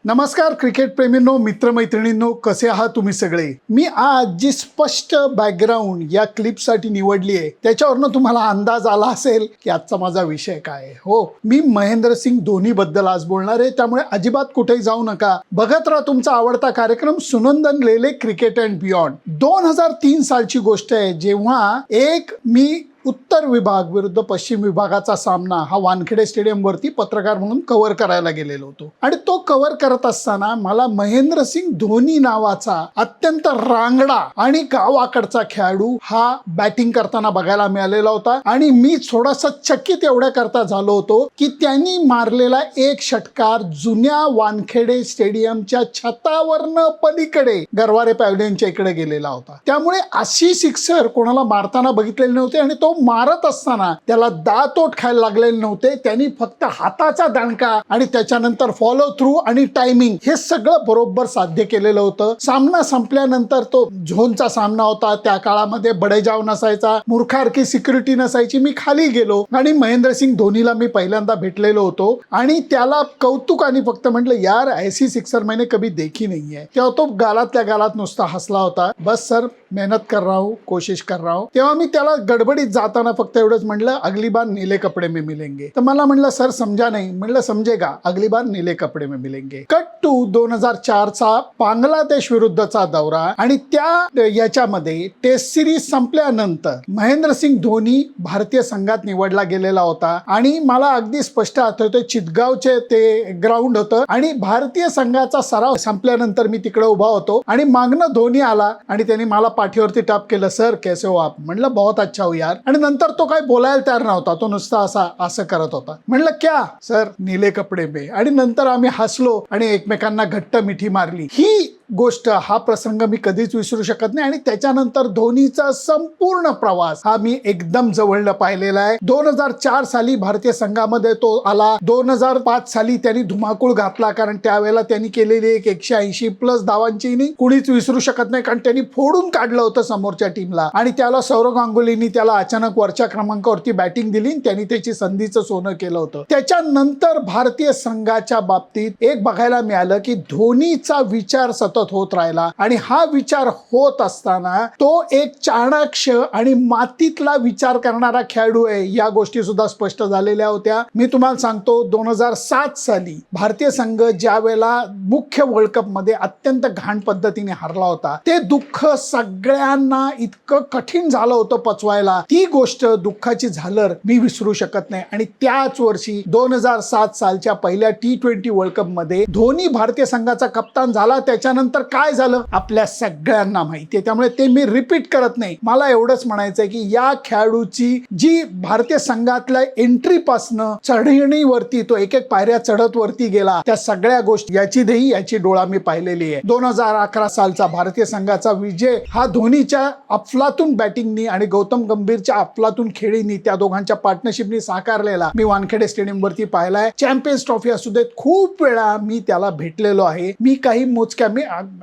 नमस्कार क्रिकेट प्रेमींनो, मित्रमैत्रिणींनो, कसे आहात तुम्ही सगळे. मी आज जी स्पष्ट बॅकग्राऊंड या क्लिपसाठी निवडली आहे त्याच्यावरनं तुम्हाला अंदाज आला असेल की आजचा माझा विषय काय आहे. हो, मी महेंद्रसिंग धोनी बद्दल आज बोलणार आहे, त्यामुळे अजिबात कुठेही जाऊ नका. बघत राहा तुमचा आवडता कार्यक्रम सुनंदन लेले क्रिकेट अँड बियॉन्ड. 2003 सालची गोष्ट आहे, जेव्हा मी उत्तर विभाग विरुद्ध पश्चिम विभागाचा सामना हा वानखेडे स्टेडियम वरती पत्रकार म्हणून कव्हर करायला गेलेलो होतो. आणि तो कव्हर करत असताना मला महेंद्रसिंग धोनी नावाचा अत्यंत रांगडा आणि गावाकडचा खेळाडू हा बॅटिंग करताना बघायला मिळालेला होता. आणि मी थोडासा चकित एवढ्या करता झालो होतो की त्यांनी मारलेला एक षटकार जुन्या वानखेडे स्टेडियमच्या छतावरनं पलीकडे गरवारे पॅव्हलियनच्या इकडे गेलेला होता. त्यामुळे अशी सिक्सर कोणाला मारताना बघितलेली नव्हती आणि तो मारत असताना त्याला दातोट खायला लागलेले नव्हते. त्यांनी फक्त हाताचा दणका आणि त्याच्यानंतर फॉलो थ्रू आणि टायमिंग हे सगळं बरोबर साध्य केलेलं होतं. सामना संपल्यानंतर तो झोनचा सामना होता. त्या काळामध्ये बडेजाव नसायचा, मूर्खारकी सिक्युरिटी नसायची. मी खाली गेलो आणि महेंद्रसिंग धोनीला मी पहिल्यांदा भेटलेलो होतो आणि त्याला कौतुकाने फक्त म्हटलं, यार ऐसी सिक्सर मैंने कभी देखी नहीं है. तेव्हा तो गालातल्या गालात नुसता हसला होता. बस सर, मेहनत कर रहा हूं, कोशिश कर रहा हूं. तेव्हा मी त्याला गडबडीत जाताना फक्त एवढंच म्हटलं, अगली बार नीले कपडे में मिलेंगे. तर मला म्हटलं, सर समजा नाही. म्हटलं, समजेगा, अगली बार नीले कपडे में मिलेंगे. कट टू 2004 चा बांगलादेश विरुद्धचा दौरा आणि त्या याच्यामध्ये टेस्ट सिरीज संपल्यानंतर महेंद्रसिंग धोनी भारतीय संघात निवडला गेलेला होता. आणि मला अगदी स्पष्ट आठवतंय, चितगावचे ते ग्राउंड होतं आणि भारतीय संघाचा सराव संपल्यानंतर मी तिकडे उभा होतो आणि मागणं धोनी आला आणि त्यांनी मला पाठीवरती टाप केलं, सर कैसे हो आप. म्हटलं, बहुत अच्छा हो यार. आणि नंतर तो काही बोलायला तयार नव्हता, तो नुसता असं करत होता. म्हटलं, क्या सर, नीले कपडे में. आणि नंतर आम्ही हसलो आणि एकमेकांना घट्ट मिठी मारली. ही गोष्ट, हा प्रसंग मी कधीच विसरू शकत नाही. आणि त्याच्यानंतर धोनीचा संपूर्ण प्रवास हा मी एकदम जवळनं पाहिलेला आहे. 2004 साली भारतीय संघामध्ये तो आला. 2005 साली त्यांनी धुमाकूळ घातला, कारण त्यावेळेला त्यांनी केलेली एक 180+ धावांची इनिंग कुणीच विसरू शकत नाही, कारण त्यांनी फोडून काढलं होतं समोरच्या टीमला. आणि त्याला सौरव गांगुलीनी त्याला अचानक वरच्या क्रमांकावरती बॅटिंग दिली, त्यांनी त्याची संधीचं सोनं केलं होतं. त्याच्यानंतर भारतीय संघाच्या बाबतीत एक बघायला मिळालं की धोनीचा विचार सतत होत राहिला. आणि हा विचार होत असताना तो एक चाणाक्ष आणि मातीतला विचार करणारा खेळाडू आहे, या गोष्टी सुद्धा स्पष्ट झालेल्या होत्या. मी तुम्हाला सांगतो, 2007 साली भारतीय संघ ज्या वेळेला मुख्य वर्ल्ड कप मध्ये अत्यंत घाण पद्धतीने हरला होता, ते दुःख सगळ्यांना इतकं कठीण झालं होतं पचवायला. ती गोष्ट, दुःखाची झालर मी विसरू शकत नाही. आणि त्याच वर्षी 2007 सालच्या पहिल्या T20 वर्ल्ड कप मध्ये धोनी भारतीय संघाचा कप्तान झाला. त्याच्यानंतर काय झालं आपल्या सगळ्यांना माहिती आहे, त्यामुळे ते मी रिपीट करत नाही. मला एवढंच म्हणायचंय की या खेळाडूची जी भारतीय संघातल्या एंट्री पासनं चढणीवरती तो एक पायऱ्या चढत वरती गेला, त्या सगळ्या गोष्टी याची डोळा मी पाहिलेली आहे. 2011 सालचा भारतीय संघाचा विजय हा धोनीच्या अफलातून बॅटिंगनी आणि गौतम गंभीरच्या अफलातून खेळीनी, त्या दोघांच्या पार्टनरशिपनी साकारलेला मी वानखेडे स्टेडियम वरती पाहिलाय. चॅम्पियन्स ट्रॉफी असू देत, खूप वेळा मी त्याला भेटलेलो आहे. मी काही मोजक्या, मी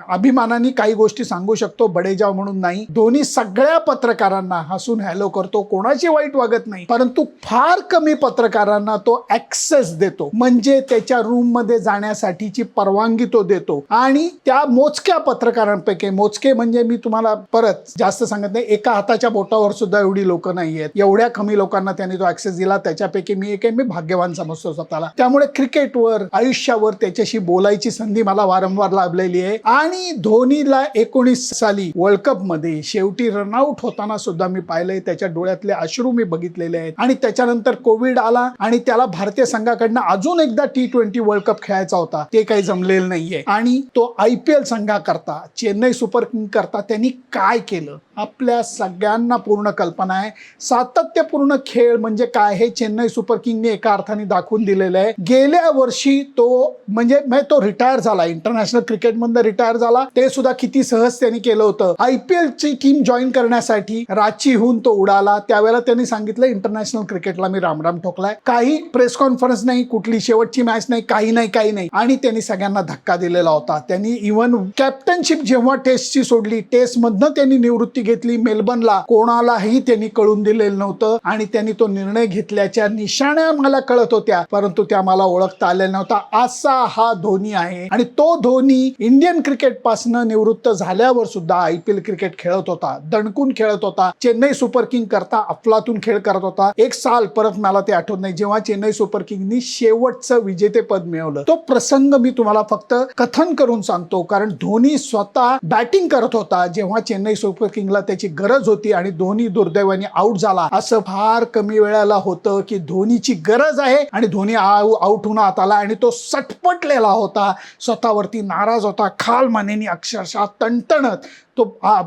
अभिमानाने काही गोष्टी सांगू शकतो, बडेजाव म्हणून नाही. धोनी सगळ्या पत्रकारांना हसून हॅलो करतो, कोणाची वाईट वागत नाही, परंतु फार कमी पत्रकारांना तो ऍक्सेस देतो, म्हणजे त्याच्या रूम मध्ये जाण्यासाठीची परवानगी तो देतो. आणि त्या मोजक्या पत्रकारांपैकी, मोजके म्हणजे मी तुम्हाला परत जास्त सांगत नाही, एका हाताच्या बोटावर सुद्धा एवढी लोक नाहीयेत, एवढ्या कमी लोकांना त्यांनी तो ऍक्सेस दिला. त्याच्यापैकी मी एक आहे. मी भाग्यवान समजतो स्वतःला. त्यामुळे क्रिकेटवर, आयुष्यावर त्याच्याशी बोलायची संधी मला वारंवार लाभलेली आहे. आणि धोनीला 19 साली वर्ल्ड कप मध्ये शेवटी रनआउट होताना सुद्धा मी पाहिलंय, त्याच्या डोळ्यातले अश्रू मी बघितलेले आहेत. आणि त्याच्यानंतर कोविड आला आणि त्याला भारतीय संघाकडनं अजून एकदा T20 वर्ल्ड कप खेळायचा होता, ते काही जमलेलं नाहीये. आणि तो IPL संघाकरता, चेन्नई सुपर किंग करता त्यांनी काय केलं आपल्या सगळ्यांना पूर्ण कल्पना आहे. सातत्यपूर्ण खेळ म्हणजे काय हे चेन्नई सुपर किंगने एका अर्थाने दाखवून दिलेलं आहे. गेल्या वर्षी तो म्हणजे तो रिटायर झाला, इंटरनॅशनल क्रिकेटमधून रिटायर झाला, ते सुद्धा किती सहज त्यांनी केलं होतं. IPL ची टीम जॉईन करण्यासाठी रांचीहून तो उडाला. त्यावेळेला त्यांनी सांगितलं इंटरनॅशनल क्रिकेटला मी रामराम ठोकलाय. काही प्रेस कॉन्फरन्स नाही, कुठली शेवटची मॅच नाही, काही नाही. आणि त्यांनी सगळ्यांना धक्का दिलेला होता. त्यांनी इव्हन कॅप्टनशिप जेव्हा टेस्टची सोडली, टेस्ट मधनं त्यांनी निवृत्ती घेतली मेलबर्नला, कोणालाही त्यांनी कळून दिलेलं नव्हतं. आणि त्यांनी तो निर्णय घेतल्याच्या निशाण्या मला कळत होत्या, परंतु त्या मला ओळखता आलेल्या नव्हता. असा हा धोनी आहे. आणि तो धोनी इंडियन क्रिकेट पासून निवृत्त झाल्यावर सुद्धा IPL क्रिकेट खेळत होता, दणकून खेळत होता. चेन्नई सुपर किंग करता अफलातून खेळ करत होता. एक साल परत मला ते आठवत नाही, जेव्हा चेन्नई सुपर किंगनी शेवटचं विजेतेपद मिळवलं. तो प्रसंग मी तुम्हाला फक्त कथन करून सांगतो, कारण धोनी स्वतः बॅटिंग करत होता जेव्हा चेन्नई सुपर किंगला त्याची गरज होती आणि धोनी दुर्दैवाने आउट झाला. असं फार कमी वेळाला होतं की धोनीची गरज आहे आणि धोनी आउट होऊन आत आला आणि तो सटपटलेला होता, स्वतःवरती नाराज होता, खाल मानेनी अक्षरशः तणतणत तो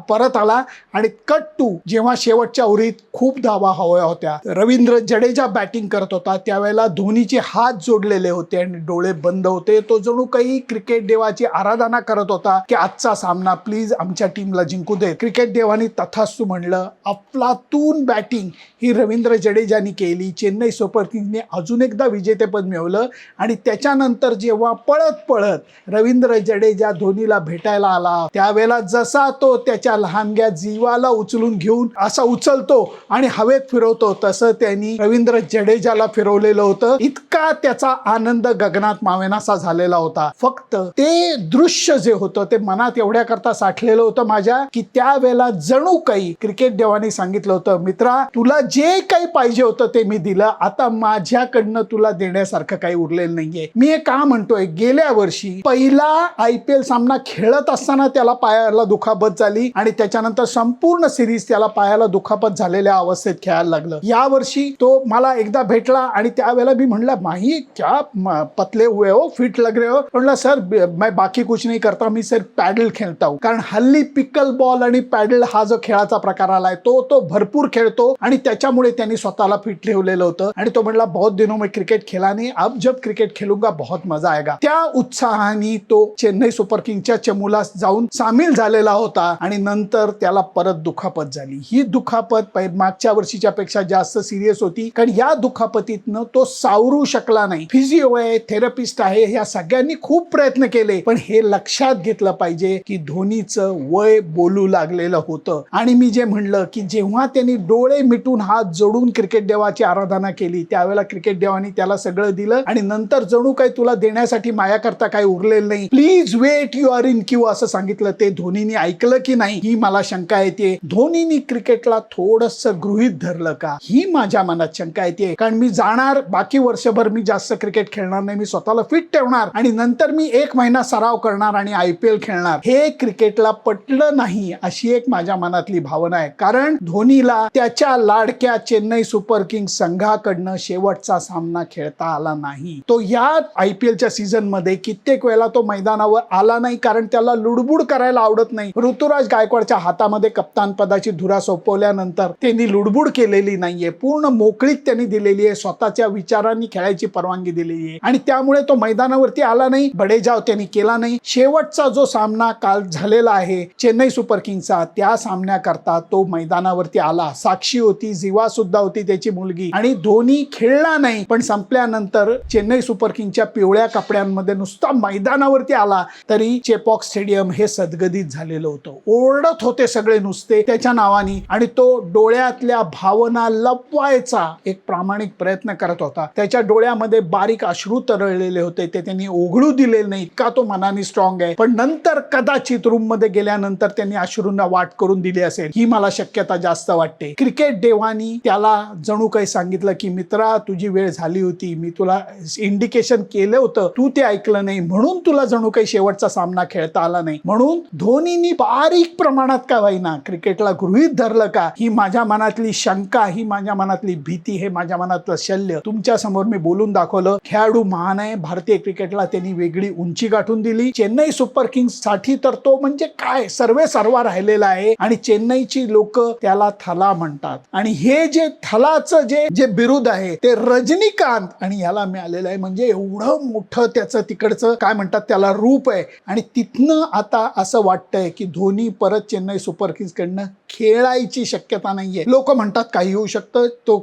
परत आला. आणि कट टू जेव्हा शेवटच्या ओव्हरीत खूप धावा हव्या होत्या, रवींद्र जडेजा बॅटिंग करत होता, त्यावेळेला धोनीचे हात जोडलेले होते आणि डोळे बंद होते. तो जणू काही क्रिकेट देवाची आराधना करत होता की आजचा सामना प्लीज आमच्या टीमला जिंकू दे. क्रिकेट देवानी तथास्तु म्हणलं. अफलातून बॅटिंग ही रवींद्र जडेजानी केली. चेन्नई सुपर किंग्सने अजून एकदा विजेतेपद मिळवलं. आणि त्याच्यानंतर जेव्हा पळत पळत रवींद्र जडेजा धोनीला भेटायला आला, त्यावेळेला जसा तो त्याच्या लहानग्या जीवाला उचलून घेऊन असा उचलतो आणि हवेत फिरवतो, तसं त्यांनी रवींद्र जडेजाला फिरवलेलं होतं. इतका त्याचा आनंद गगनात मावेनासा झालेला होता. फक्त ते दृश्य जे होतं ते मनात एवढ्या करता साठलेलं होतं माझ्या, की त्यावेळेला जणू काही क्रिकेट देवानी सांगितलं होतं, मित्रा तुला जे काही पाहिजे होतं ते मी दिलं, आता माझ्याकडनं तुला देण्यासारखं काही उरलेलं नाहीये. मी हे का म्हणतोय, गेल्या वर्षी पहिला IPL सामना खेळत असताना त्याला पायाला दुखापत झाली आणि त्याच्यानंतर संपूर्ण सिरीज त्याला पायाला दुखापत झालेल्या अवस्थेत खेळायला लागलं. या वर्षी तो मला एकदा भेटला आणि त्यावेळेला मी म्हणला, माही क्या पतले हुए हो, फिट लग रहे हो. म्हणला सर मैं बाकी कुछ नहीं करता, मी सिर्फ पॅडल खेळता हूं. कारण हल्ली पिकल बॉल आणि पॅडल हा जो खेळाचा प्रकार आलाय तो भरपूर खेळतो आणि त्याच्यामुळे त्यांनी स्वतःला फिट ठेवलेलं होतं. आणि तो म्हणला बहुत दिनों में क्रिकेट खेळा नहीं, अब जब क्रिकेट खेलूंगा बहुत मजा आएगा. त्या उत्साहाने तो चेन्नई सुपर किंगच्या चमूला जाऊन सामील झालेला होता. आणि नंतर त्याला परत दुखापत झाली. ही दुखापत मागच्या वर्षीच्या पेक्षा जास्त सिरियस होती, कारण या दुखापतीतनं तो सावरू शकला नाही. फिजिओ आहे, थेरपिस्ट आहे, या सगळ्यांनी खूप प्रयत्न केले, पण हे लक्षात घेतलं पाहिजे की धोनीचं वय बोलू लागलेलं होतं. आणि मी जे म्हणलं की जेव्हा त्यांनी डोळे मिटून हात जोडून क्रिकेट देवाची आराधना केली, त्यावेळेला क्रिकेट देवानी त्याला सगळं दिलं आणि नंतर जणू काही तुला देण्यासाठी माझ्याकरता काही उरलेलं नाही, please wait, you are in queue असं सांगितलं. ते धोनीने ऐकलं की नाही ही मला शंका येते. धोनीनी क्रिकेटला थोडंसं गृहीत धरलं का ही माझ्या मनात शंका येते. कारण मी जाणार, बाकी वर्षभर मी जास्त क्रिकेट खेळणार नाही, मी स्वतःला फिट ठेवणार आणि नंतर मी 1 महिना सराव करणार आणि IPL खेळणार. हे क्रिकेटला पटलं नाही अशी एक माझ्या मनातली भावना आहे. कारण धोनीला त्याच्या लाडक्या चेन्नई सुपर किंग्स संघाकडनं शेवटचा सामना खेळता आला नाही. तो या IPLच्या सीझन मध्ये कित्येक वेळेला तो मैदानावर आला नाही, कारण त्याला लुडबुड करायला आवडत नाही. ऋतुराज गायकवाडच्या हातामध्ये कप्तान पदाची धुरा सोपवल्यानंतर त्यांनी लुडबुड केलेली नाहीये, पूर्ण मोकळीक त्यांनी दिलेली आहे, स्वतःच्या विचारांनी खेळायची परवानगी दिलेली आहे आणि त्यामुळे तो मैदानावरती आला नाही, बडेजाव त्यांनी केला नाही. शेवटचा जो सामना काल झालेला आहे चेन्नई सुपर किंग्सचा, त्या सामन्याकरता तो मैदानावरती आला. साक्षी होती, जीवा सुद्धा होती त्याची मुलगी, आणि धोनी खेळला नाही. पण संपल्यानंतर चेन्नई सुपर किंग्सच्या पिवळ्या कपड्यांमध्ये नुसता मैदानावरती आला, तरी चेपॉक स्टेडियम हे सदगदित झालेलं होतं. ओरडत होते सगळे नुसते त्याच्या नावानी आणि तो डोळ्यातल्या भावना लपवायचा एक प्रामाणिक प्रयत्न करत होता. त्याच्या डोळ्यामध्ये बारीक अश्रू तरळलेले होते, ते त्यांनी ओघळू दिलेले नाही, इतका तो मनाने स्ट्रॉंग आहे. पण नंतर कदाचित रूम मध्ये गेल्यानंतर त्यांनी अश्रूंना वाट करून दिली असेल, ही मला शक्यता जास्त वाटते. क्रिकेट देवानी त्याला जणू काही सांगितलं की मित्रा तुझी वेळ झाली होती, मी तुला इंडिकेशन केलं होतं, तू ते ऐकलं नाही, म्हणून तुला जणू काही शेवटचा सामना खेळता आला नाही. म्हणून धोनीनी बारीक प्रमाणात का होईना क्रिकेटला गृहीत धरलं का, ही माझ्या मनातली शंका, ही माझ्या मनातली भीती, हे माझ्या मनातलं शल्य तुमच्या समोर मी बोलून दाखवलं. खेळाडू महान आहे. भारतीय क्रिकेटला त्यांनी वेगळी उंची गाठून दिली. चेन्नई सुपर किंग्स साठी तर तो म्हणजे काय सर्वे सर्वा राहिलेला आहे. आणि चेन्नईची लोक त्याला थला म्हणतात. आणि हे जे थलाचं जे बिरुद आहे ते रजनीकांत आणि याला मिळालेलं आहे. म्हणजे एवढं मोठं त्याचं तिकडचं काय म्हणतात त्याला रूप आहे. आणि तिथनं आता असं वाटतंय की धोनी परत चेन्नई सुपर किंग्स कडनं खेळायची शक्यता नाहीये. लोक म्हणतात काही होऊ शकतं, तो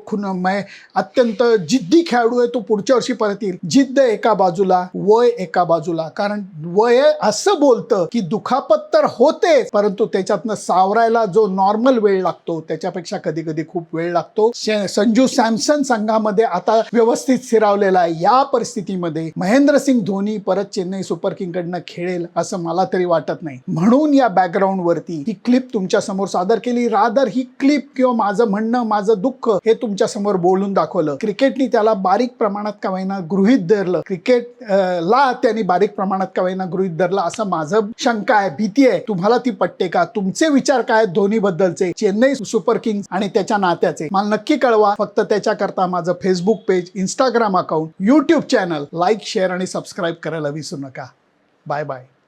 अत्यंत जिद्दी खेळाडू आहे, तो पुढच्या वर्षी परत येईल. जिद्द एका बाजूला, वय एका बाजूला. कारण वय असं बोलतं की दुखापत तर होते, परंतु त्याच्यातनं सावरायला जो नॉर्मल वेळ लागतो त्याच्यापेक्षा कधी कधी खूप वेळ लागतो. संजू सॅमसन संघामध्ये आता व्यवस्थित स्थिरावलेला आहे. या परिस्थितीमध्ये महेंद्रसिंग धोनी परत चेन्नई सुपर किंग कडनं खेळेल असं मला तरी वाटत नाही. म्हणून या बॅकग्राऊंड वरती ही क्लिप तुमच्या समोर सादर केली. रादर ही क्लिप किंवा माझं म्हणणं, माझं दुःख हे तुमच्या समोर बोलून दाखवलं. क्रिकेटनी त्याला बारीक प्रमाणात का होईना गृहीत धरलं, क्रिकेटला त्यांनी बारीक प्रमाणात का होईना गृहीत धरलं असं माझं शंका आहे, भीती आहे. तुम्हाला ती पटते का? तुमचे विचार काय धोनी बद्दलचे, चेन्नई सुपर किंग्स आणि त्याच्या नात्याचे मला नक्की कळवा. फक्त त्याच्याकरता माझं Facebook page, Instagram account, YouTube channel like, share आणि सबस्क्राईब करायला विसरू नका. बाय बाय.